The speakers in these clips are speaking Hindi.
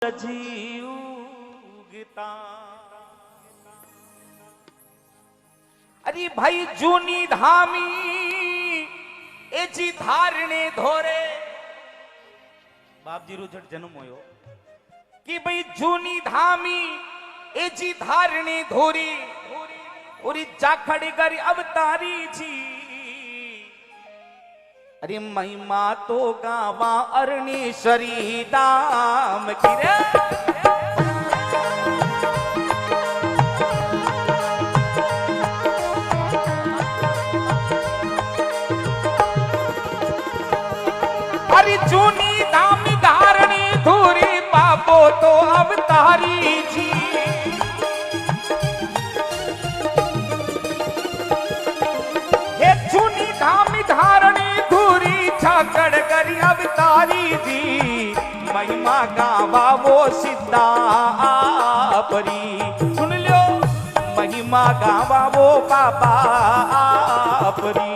उगता। अरे भाई जूनी धामी ए जी धारणे धोरे बाप जी रो जट जन्म होयो कि भाई जूनी धामी ए जी धारणे धोरी और जाखड़ी कर अवतारी जी। अरे महिमा तो गावा अरणेश्वरी दाम की रे। अरे जूनी धामी धारणी धूरी बाबो तो अवतारी जी। हे जूनी धामी धारणी धूरी छाकड़ करी अवतारी जी। महिमा गावा वो सिद्धा आपरी सुन लो महिमा गावा वो बाबा आपरी।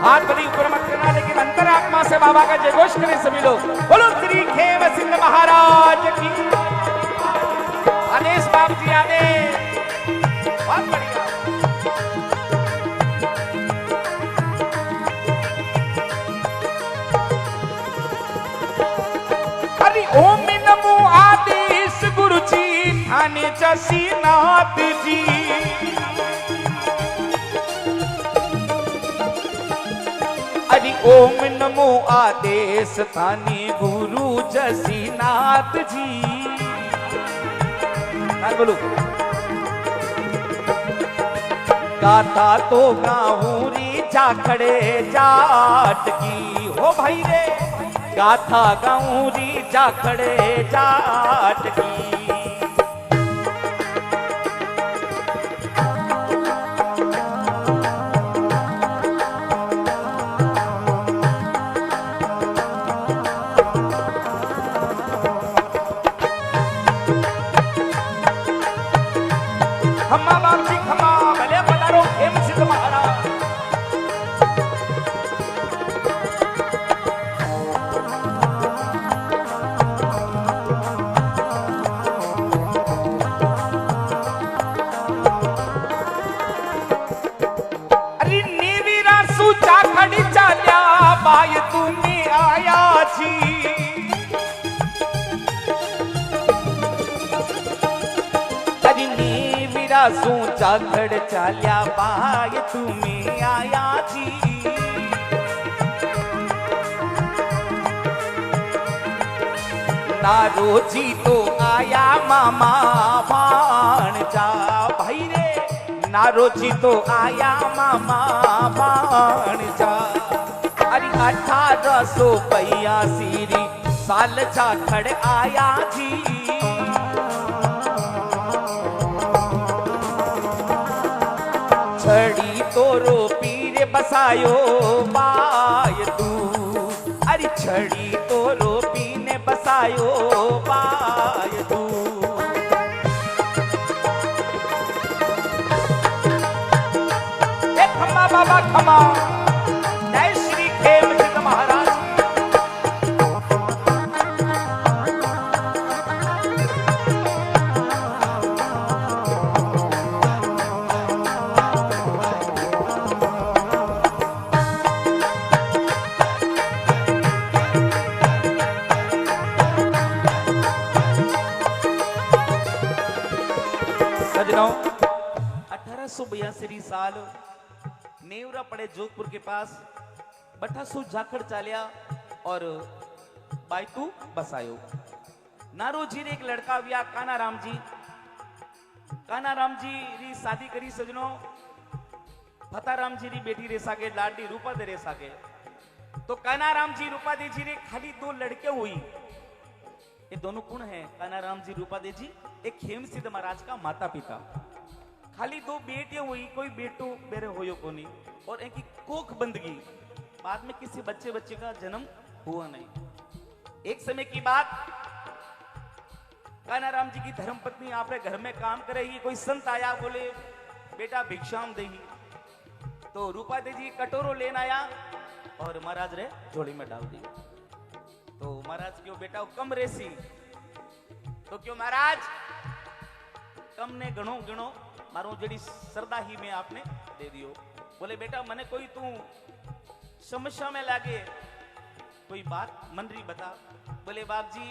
हाथ बड़ी ऊपर मत करना लेकिन अंतरात्मा से बाबा का जय घोष करें सभी लोग। बोलो श्री खेम सिंह महाराज की। आदेश बाप जी आदेश। बहुत बढ़िया। अरे ओम नमो आदेश गुरु जी थाने जसीनाथ जी। अरे ओम नमो आदेश थाने गुरु जसीनाथ जी। बोलो गाथा तो गाऊरी जाखड़े जाट की हो भाई रे। गाथा गाऊरी जाखड़े जाट की। खम्मा बाप जी खम्मा भले पधारो खेम सिद्ध महाराज। अरे नेवीरा सूचा खड़ी चाल्या बाय तुम्हें आया जी। सूचा खड़ चाल्या बाय तुम्हें आया जी। नारो जी तो आया मामा भाणजा भाई रे। नारो जी तो आया मामा भाणजा। अरे 1882 साल जाखड़ आया जी। छड़ी तोरो पीर बसायो बाय तू। अरे छड़ी तोरो पीने बसायो बाय तू। खम्मा बाबा खम्मा। जय श्री खेम सिद्ध महाराज। सजनों 1882 साल नेवरा पड़े जोधपुर के पास बठासू जाखड़ चालिया और बायतू बसायो। नारो जी ने एक लड़का विया काना राम जी। काना राम जी री शादी करी सजनों। फता राम जी री बेटी रे सागे लाडी रूपा दे रे सागे। तो काना राम जी रूपा दे जी रे खाली 2 लड़के हुई। ये दोनों कौन है? काना राम जी रूपा दे जी एक खेम सिद्ध महाराज का माता पिता। खाली 2 बेटियां हुई, कोई बेटो बेरे होयो कोनी और एक कोख बंदगी। बाद में किसी बच्चे का जन्म हुआ नहीं। एक समय की बात, काना राम जी की धर्मपत्नी आपरे घर में काम कर रही। कोई संत आया, बोले बेटा भिक्षाम देही। तो रूपा देवी कटोरो लेना आया और महाराज रे झोली में डाल दी। तो महाराज क्यों बेटा कम रेसी, तो क्यों महाराज कम ने गणो गणो मारू जड़ी श्रद्धा ही में आपने दे दियो। बोले बेटा मने कोई तू समस्या में लागे, कोई बात मनरी बता। बोले बाप जी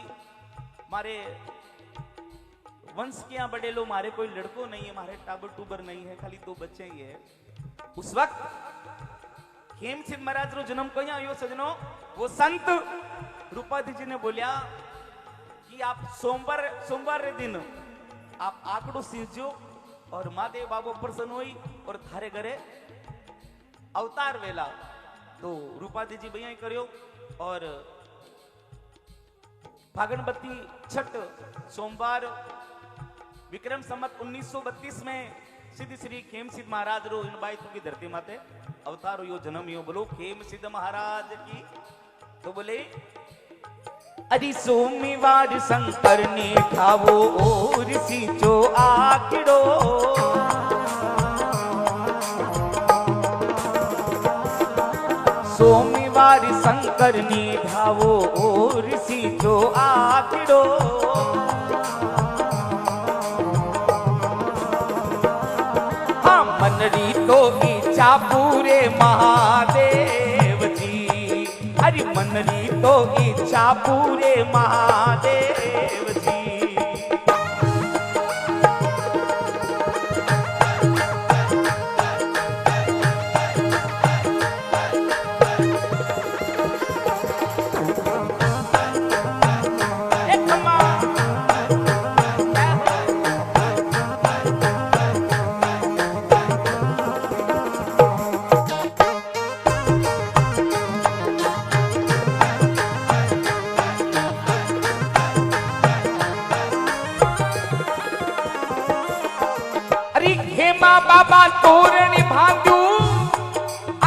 मारे वंश के यहाँ बड़े लो, मारे कोई लड़को नहीं है, मारे टाबर टूबर नहीं है, खाली 2 बच्चे ही है। उस वक्त खेमसिद्ध महाराज रो जन्म को आयो सजनो, वो संत रूपाधी जी ने बोलिया कि आप सोमवार रे दिन आप आंकड़ो सींचो और महादेव बाबू प्रसन्न हुई और थारे घरे अवतार वेला। तो रूपाधी जी भैया करियो और फागणबत्ती छठ सोमवार विक्रम संवत 1932 में सिद्ध श्री खेमसिद्ध महाराज रो इन बाईतों की धरती माते अवतार यो जन्म यो। बोलो खेमसिद्ध महाराज की। तो बोले अरे सोमवार शंकर ने खावो और सींचो आखिड़ो, सोमवार शंकर ने खावो और सींचो आखिड़ो, हाँ मनरी तो इच्छा पूरे महादेव जी, अरे मनरी तो इच्छा पूरे महादेव जी। बाबा तोरण भांग्यू,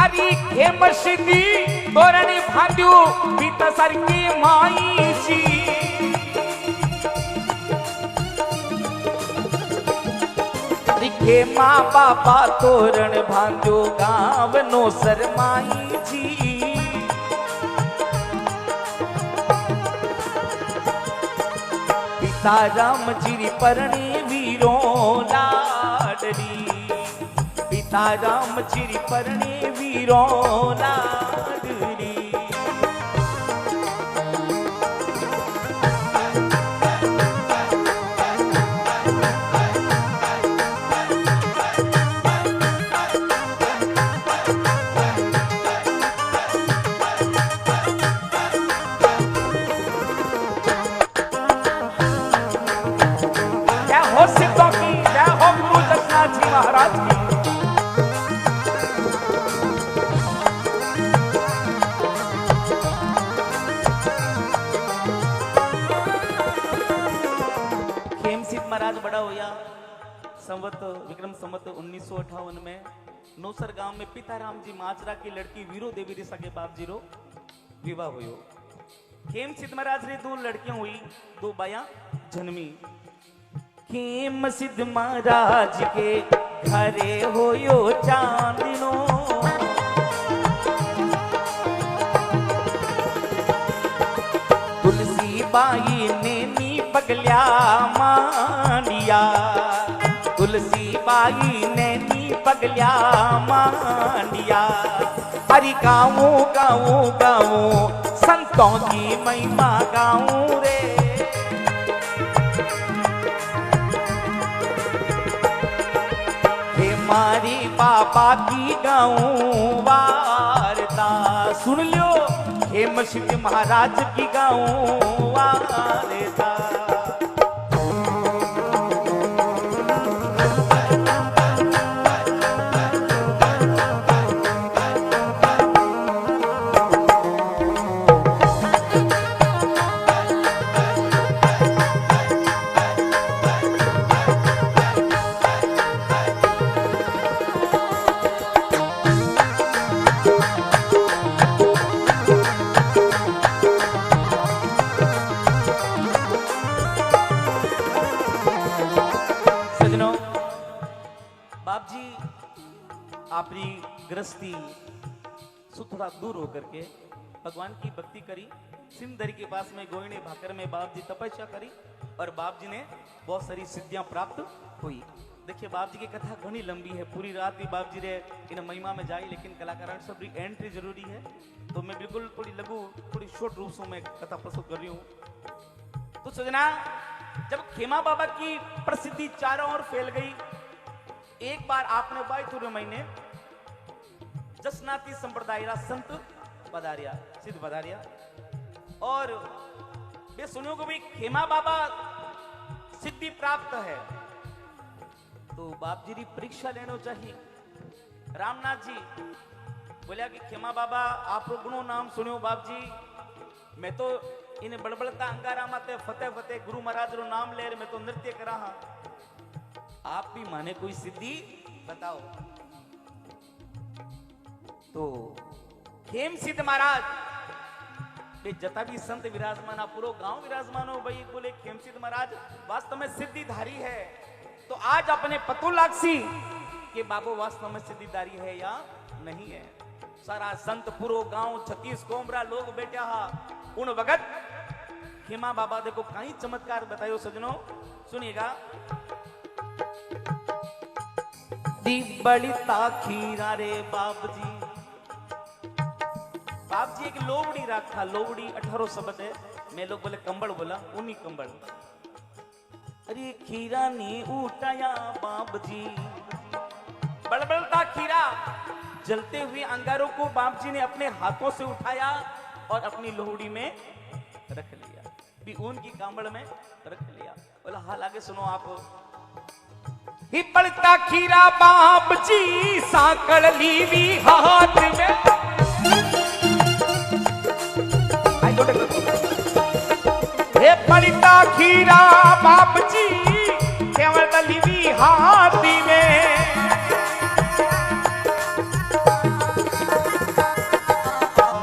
अरे खेम सिद्धि तोरण भांग्यू बीता सर की माई सी, अरे खेमा बाबा तोरण भांग्यो गांव नो सरमाई जी, पिता राम जी परणी वीरों लाडली, पिता राम चिरी परणे वीरों लाडली। क्या हो सिद्धों की, क्या हो गुरु दक्षिणाथ जी महाराज की। महाराज बड़ा होया संवत विक्रम संवत 1958 में नौसर गांव में पिताराम जी माजरा की लड़की वीरो देवी रे सगे बाप जी रो विवाह हुयो। खेमसिद्ध महाराज रे 2 लड़कियां हुई, 2 बाया जन्मी। खेमसिद्ध महाराज के घरे होयो चांदनो, तुलसी बाई ने पगल्या मांडिया, तुलसी बाई ने नी पगल्या मांडिया, हरि गाऊं गाऊं गाऊं संतों की महिमा गाऊं रे, हे मारी पापा की गाऊं वार्ता, सुन लो खेमसिद्ध महाराज की गाऊं वार्ता। अपनी गृहस्थी से थोड़ा दूर होकर के भगवान की भक्ति करी, सिंधरी के पास में गोइने भाकर में बाप जी तपस्या करी और बाप जी ने बहुत सारी सिद्धियां प्राप्त हुई। देखिए बाप जी की कथा घनी लंबी है, पूरी रात भी बाप जी रे इन महिमा में जाए, लेकिन कलाकार सब एंट्री जरूरी है, तो मैं बिल्कुल थोड़ी लघु थोड़ी शॉर्ट रूप से मैं कथा प्रस्तुत कर रही हूँ। तो सजना, जब खेमा बाबा की प्रसिद्धि चारों ओर फैल गई, एक बार आपने बायतुर महीने जसनाती संप्रदाय संत पधारिया, सिद्ध पधारिया, और वे सुनो को भी खेमा बाबा सिद्धि प्राप्त है, तो बाप जी की परीक्षा लेना चाहिए। रामनाथ जी बोलिया कि खेमा बाबा आप गुणों नाम सुनियो बाप जी, मैं तो इन बड़बड़ता अंगारा माते फतेह फतेह गुरु महाराज रो नाम ले, मैं तो नृत्य करा हाँ, आप भी माने कोई सिद्धि बताओ। तो खेम सिद्ध महाराज वे जता भी संत विराजमान, पूरा गांव विराजमान हो भाई, बोले खेम सिद्ध महाराज वास्तव में सिद्धिधारी है, तो आज अपने पतो लागसी कि बाबू वास्तव में सिद्धिधारी है या नहीं है। सारा संत पुरो गांव 36 कोमरा लोग बैठा हा, उन वक्त खेमा बाबा देखो कहीं चमत्कार बतायो सजनों, सुनिएगा। बड़ी ताखीरा रे बाप जी एक लोवड़ी रखा, लोवड़ी 18 शब्द है, मैं लोग बोले कंबल बोला, उन्हीं कंबल। अरे खीरा नी उठाया बाप जी, बड़बड़ता खीरा जलते हुए अंगारों को बाप जी ने अपने हाथों से उठाया और अपनी लोहड़ी में रख लिया, भी ऊन की कांबड़ में रख लिया। बोला हाल आगे सुनो आप। ही पड़ता खीरा बाप जी साकड़ लीवी हाथ में, हे पड़ता खीरा बाप जी केवल लीवी हाथी में,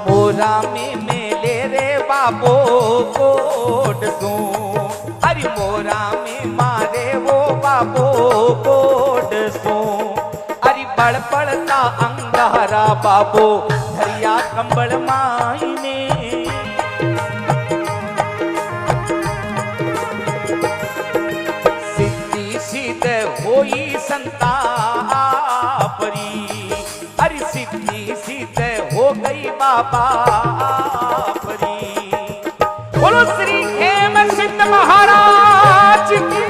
मोरा में मेले रे बाबो कोट सू, अरे मोरा में मारे वो बाबो कोट सू, अरे बड़ पड़ता अंगारा बाबो धरिया कंबल मायने, सिद्धि सिद्ध होई संता परी, अरे सिद्धि सिद्ध हो गई बाबा परी। बोलो श्री खेम सिद्ध महाराज की।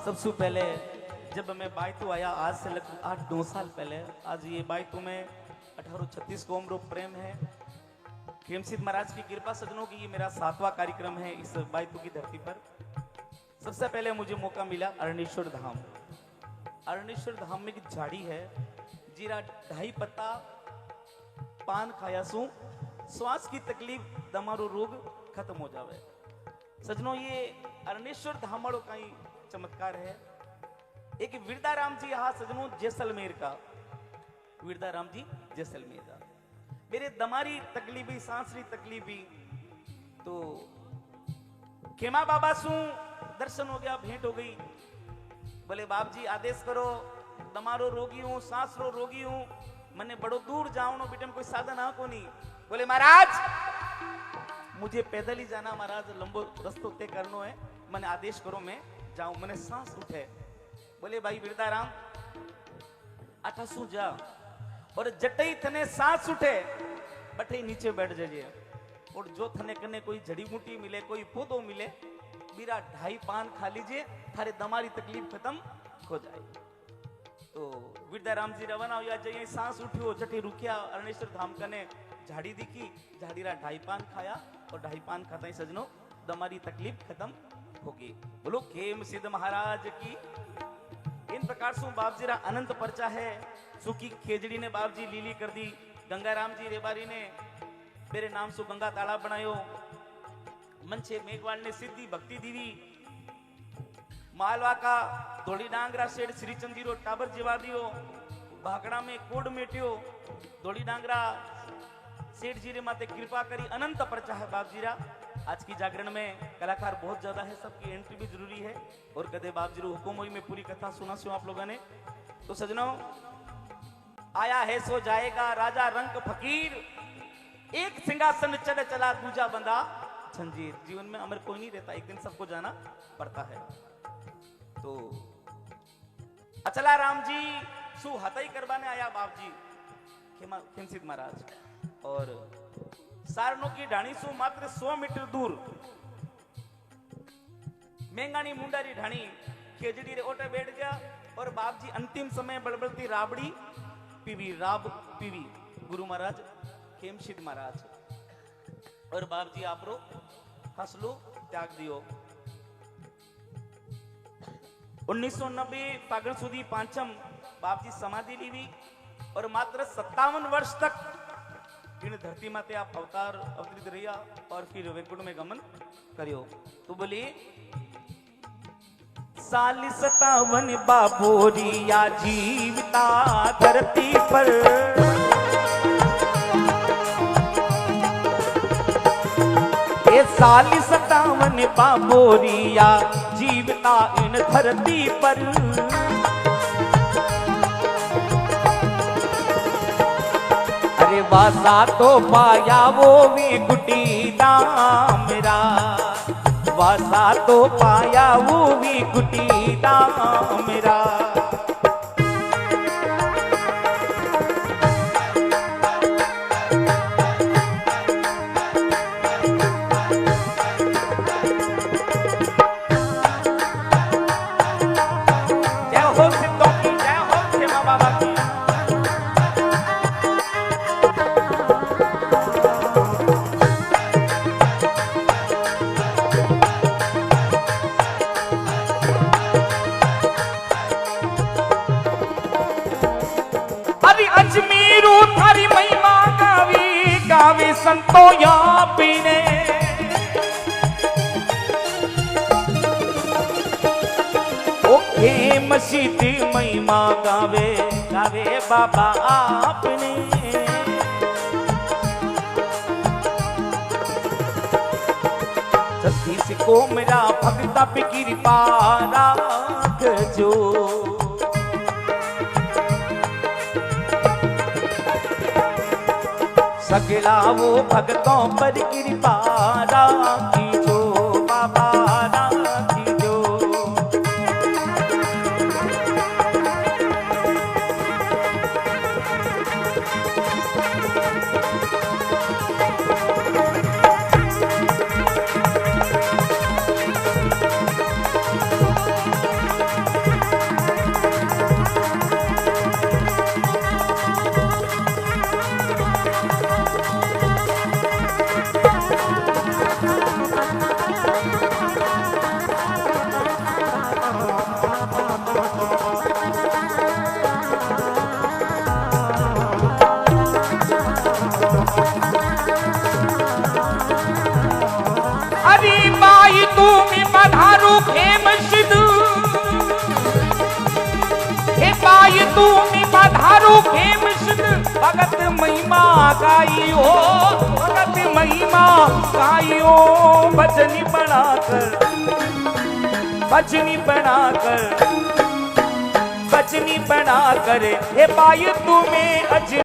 सबसे पहले जब मैं बायतू आया, आज से लगभग 8-9 साल पहले, आज ये बायतू में 1836 को उम्र प्रेम है। खेमसिद्ध महाराज की कृपा सजनों की ये मेरा 7वां कार्यक्रम है इस बायतू की धरती पर। सबसे पहले मुझे मौका मिला अरणेश्वर धाम। अरणेश्वर धाम में एक झाड़ी है, जीरा 2.5 पत्ता पान खाया सू श्वास की तकलीफ दमारो रोग खत्म हो जावे। सजनों ये अरणेश्वर धाम वालों का ही चमत्कार है। एक विरदाराम जी यहाँ सजनों जैसलमेर का, विरदाराम जी जैसलमेर का, मेरे दमारी तकलीफी सांसरी तकलीफी, तो खेमा बाबा सू दर्शन हो गया, भेंट हो गई। बोले बाप जी आदेश करो, दमारो रोगी हूँ, सांस रो रोगी हूँ, मने बड़ो दूर जाऊनो बेटे में कोई साधन आ को नहीं। बोले महाराज मुझे पैदल ही जाना, महाराज लंबो रस्तो तय करनो है, मने आदेश करो मैं जाऊं, मने सांस उठे। बोले भाई बिरदाराम आठा सू जा, और जटई थने सांस उठे बटे नीचे बैठ जाइए, और जो थने कने कोई जड़ी बूटी मिले, कोई पौधो मिले, बीरा 2.5 पान खा लीजिए, थारे दमारी तकलीफ खत्म हो जाए। तो विरदाराम जी रवाना हो जाइए, सांस उठियो, जटे रुकिया अरणेश्वर धाम कने, झाड़ी दिखी, झाड़ी रा 2.5 पान खाया, और 2.5 पान खाता ही सजनो दमारी तकलीफ खत्म होगी। बोलो खेम सिद्ध महाराज की। इन प्रकार से बापजीरा अनंत पर्चा है। सुखी खेजड़ी ने बापजी लीली कर दी। गंगाराम जी रेबारी ने मेरे नाम से गंगा तालाब बनायो। मनछे मेघवाल ने सिद्धि भक्ति दीवी। मालवा का धोड़ी डांगरा सेठ श्री चंदीरो टाबर जीवा दियो। भागड़ा में कोड मेट्यो। धोड़ी डांगरा सेठ जी रे माते कृपा करी। अनंत पर्चा है बापजीरा। आज की जागरण में कलाकार बहुत ज्यादा है, सबकी एंट्री भी जरूरी है। और कदे बापजीरो हुकुम हुई में पूरी कथा सुना सो आप लोगों ने। तो सजनों, आया है सो जाएगा राजा रंग फकीर। एक सिंहासन चढ़ चला दूजा बंदा जंजीर। जीवन में अमर कोई नहीं रहता, एक दिन सबको जाना पड़ता है। तो अचला राम जी सु हथई करवाने आया बाप जी खेमसिद्ध महाराज। और सारनो की ढाणी सु मात्र 100 मीटर दूर मेंगानी मुंडारी ढाणी खेजड़ी रे ओटे बैठ गया। और बाप जी अंतिम समय बड़बड़ती राबड़ी पीवी, राब पीवी गुरु महाराज खेमसिद्ध महाराज। और बाप जी आप रो हसलो त्याग दियो। 1990 फागण सुधी पांचम बाप जी समाधि लीवी। और मात्र 57 वर्ष तक इन धरती माते आप अवतार अवतरित रहिया। और फिर वैकुंठ में गमन करियो। तो बोली साल 57 बाबोरिया जीवता धरती पर। ये साल 57 बाबोरिया जीवता इन धरती पर। अरे वासा तो पाया वो भी गुटी दाम मेरा। वासा तो पाया वो भी गुटी दाम मेरा। अजमीरू थारी महिमा गावी गावे संतो या पीने। ओ खेम सिद्ध महिमा गावे गावे बाबा आपने। छत्तीस को मेरा भक्ता पे कृपा राख जो। सगला वो भक्तों पर कृपा राखी जो बाबा राखी जो। भगत महिमा गाइयो, भगत महिमा गाइयो। भजनी बनाकर, भजनी बनाकर, भजनी बनाकर हे पाई तुम्हें अज